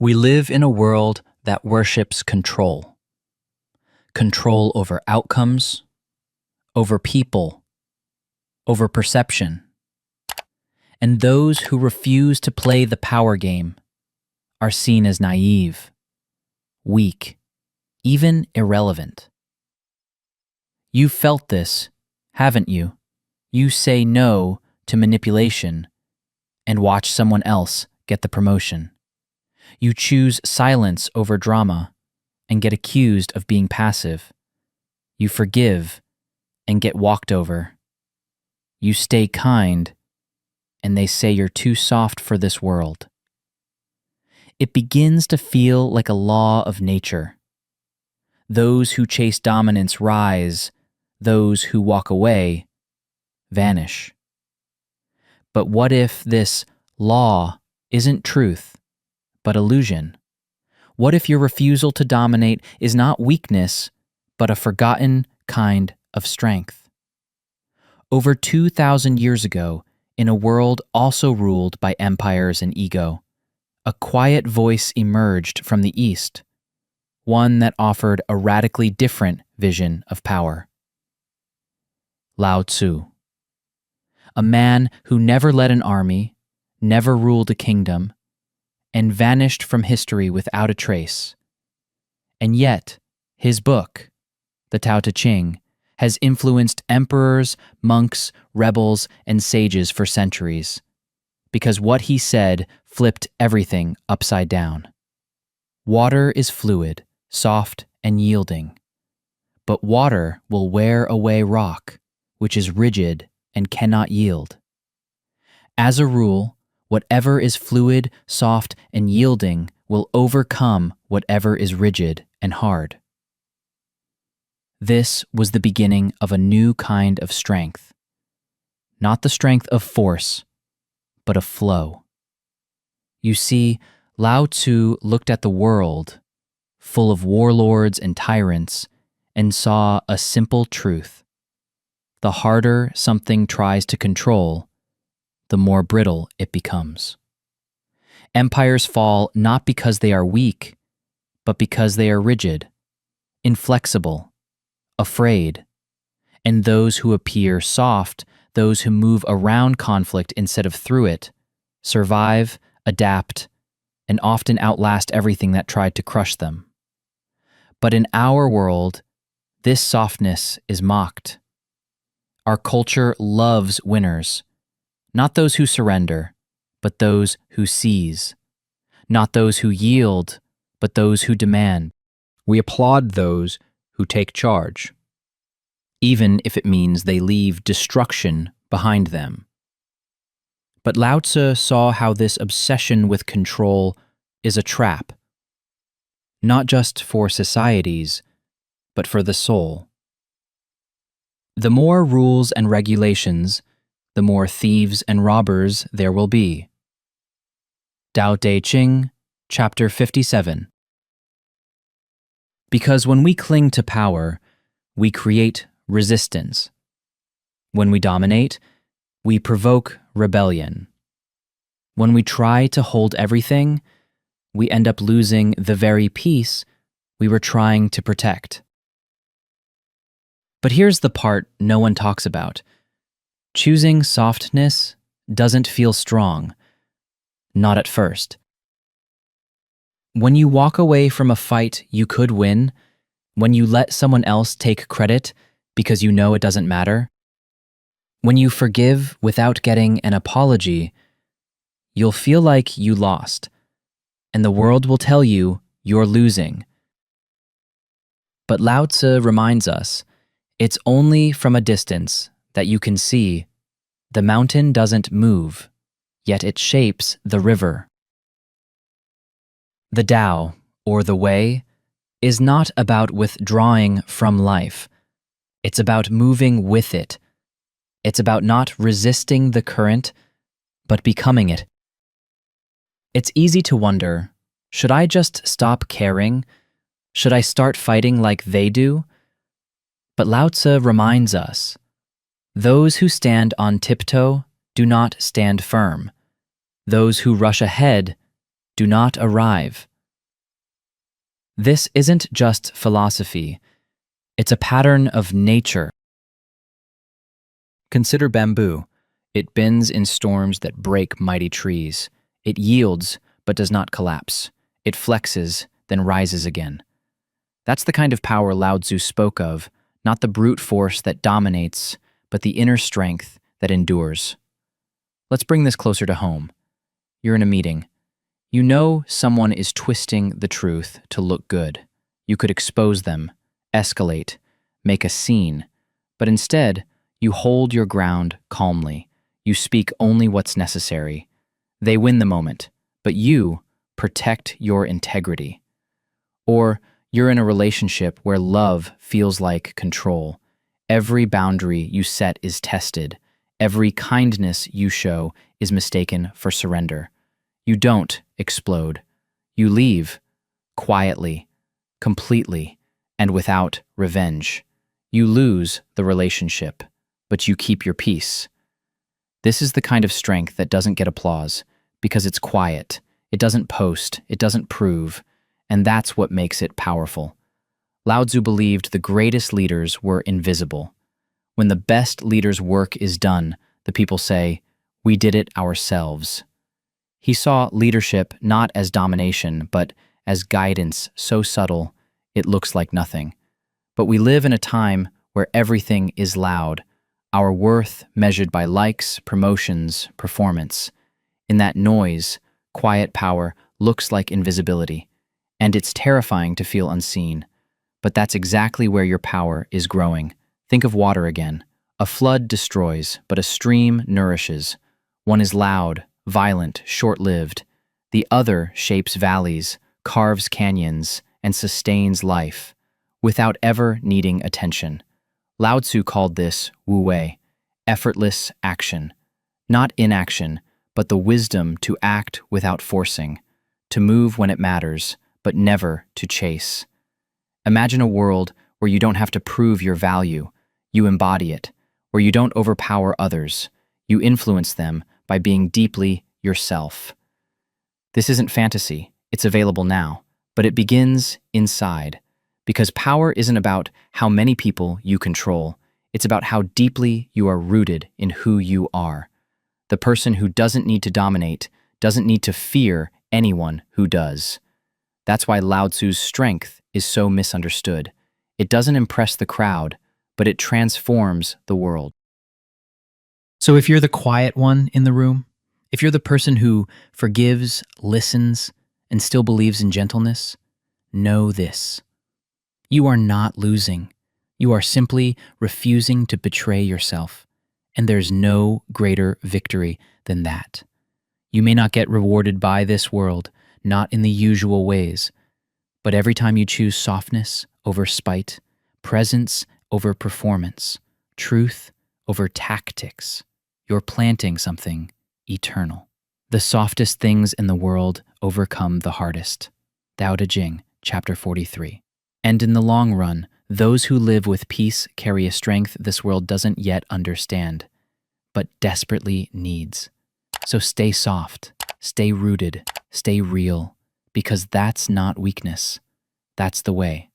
We live in a world that worships control. Control over outcomes, over people, over perception. And those who refuse to play the power game are seen as naive, weak, even irrelevant. You've felt this, haven't you? You say no to manipulation and watch someone else get the promotion. You choose silence over drama and get accused of being passive. You forgive and get walked over. You stay kind and they say you're too soft for this world. It begins to feel like a law of nature. Those who chase dominance rise, those who walk away vanish. But what if this law isn't truth, but illusion? What if your refusal to dominate is not weakness, but a forgotten kind of strength? Over 2,000 years ago, in a world also ruled by empires and ego, a quiet voice emerged from the East, one that offered a radically different vision of power. Lao Tzu, a man who never led an army, never ruled a kingdom, and vanished from history without a trace. And yet, his book, the Tao Te Ching, has influenced emperors, monks, rebels, and sages for centuries, because what he said flipped everything upside down. Water is fluid, soft, and yielding, but water will wear away rock, which is rigid and cannot yield. As a rule, whatever is fluid, soft, and yielding will overcome whatever is rigid and hard. This was the beginning of a new kind of strength. Not the strength of force, but of flow. You see, Lao Tzu looked at the world, full of warlords and tyrants, and saw a simple truth. The harder something tries to control, the more brittle it becomes. Empires fall not because they are weak, but because they are rigid, inflexible, afraid. And those who appear soft, those who move around conflict instead of through it, survive, adapt, and often outlast everything that tried to crush them. But in our world, this softness is mocked. Our culture loves winners, not those who surrender, but those who seize, not those who yield, but those who demand. We applaud those who take charge, even if it means they leave destruction behind them. But Lao Tzu saw how this obsession with control is a trap, not just for societies, but for the soul. The more rules and regulations, the more thieves and robbers there will be. Tao Te Ching, Chapter 57. Because when we cling to power, we create resistance. When we dominate, we provoke rebellion. When we try to hold everything, we end up losing the very peace we were trying to protect. But here's the part no one talks about. Choosing softness doesn't feel strong, not at first. When you walk away from a fight you could win, when you let someone else take credit because you know it doesn't matter, when you forgive without getting an apology, you'll feel like you lost, and the world will tell you you're losing. But Lao Tzu reminds us, it's only from a distance that you can see the mountain doesn't move, yet it shapes the river. The Tao, or the way, is not about withdrawing from life. It's about moving with it. It's about not resisting the current, but becoming it. It's easy to wonder, should I just stop caring? Should I start fighting like they do? But Lao Tzu reminds us, those who stand on tiptoe do not stand firm. Those who rush ahead do not arrive. This isn't just philosophy, it's a pattern of nature. Consider bamboo. It bends in storms that break mighty trees. It yields, but does not collapse. It flexes, then rises again. That's the kind of power Lao Tzu spoke of, not the brute force that dominates, but the inner strength that endures. Let's bring this closer to home. You're in a meeting. You know someone is twisting the truth to look good. You could expose them, escalate, make a scene, but instead, you hold your ground calmly. You speak only what's necessary. They win the moment, but you protect your integrity. Or you're in a relationship where love feels like control. Every boundary you set is tested. Every kindness you show is mistaken for surrender. You don't explode. You leave quietly, completely, and without revenge. You lose the relationship, but you keep your peace. This is the kind of strength that doesn't get applause because it's quiet. It doesn't post. It doesn't prove. And that's what makes it powerful. Lao Tzu believed the greatest leaders were invisible. When the best leader's work is done, the people say, "We did it ourselves." He saw leadership not as domination, but as guidance so subtle it looks like nothing. But we live in a time where everything is loud, our worth measured by likes, promotions, performance. In that noise, quiet power looks like invisibility, and it's terrifying to feel unseen. But that's exactly where your power is growing. Think of water again. A flood destroys, but a stream nourishes. One is loud, violent, short-lived. The other shapes valleys, carves canyons, and sustains life, without ever needing attention. Lao Tzu called this wu wei, effortless action. Not inaction, but the wisdom to act without forcing, to move when it matters, but never to chase. Imagine a world where you don't have to prove your value, you embody it, where you don't overpower others, you influence them by being deeply yourself. This isn't fantasy, it's available now, but it begins inside. Because power isn't about how many people you control, it's about how deeply you are rooted in who you are. The person who doesn't need to dominate doesn't need to fear anyone who does. That's why Lao Tzu's strength is so misunderstood. It doesn't impress the crowd, but it transforms the world. So if you're the quiet one in the room, if you're the person who forgives, listens, and still believes in gentleness, know this. You are not losing. You are simply refusing to betray yourself. And there's no greater victory than that. You may not get rewarded by this world, not in the usual ways, but every time you choose softness over spite, presence over performance, truth over tactics, you're planting something eternal. The softest things in the world overcome the hardest. Tao Te Ching, chapter 43. And in the long run, those who live with peace carry a strength this world doesn't yet understand, but desperately needs. So stay soft, stay rooted, stay real, because that's not weakness. That's the way.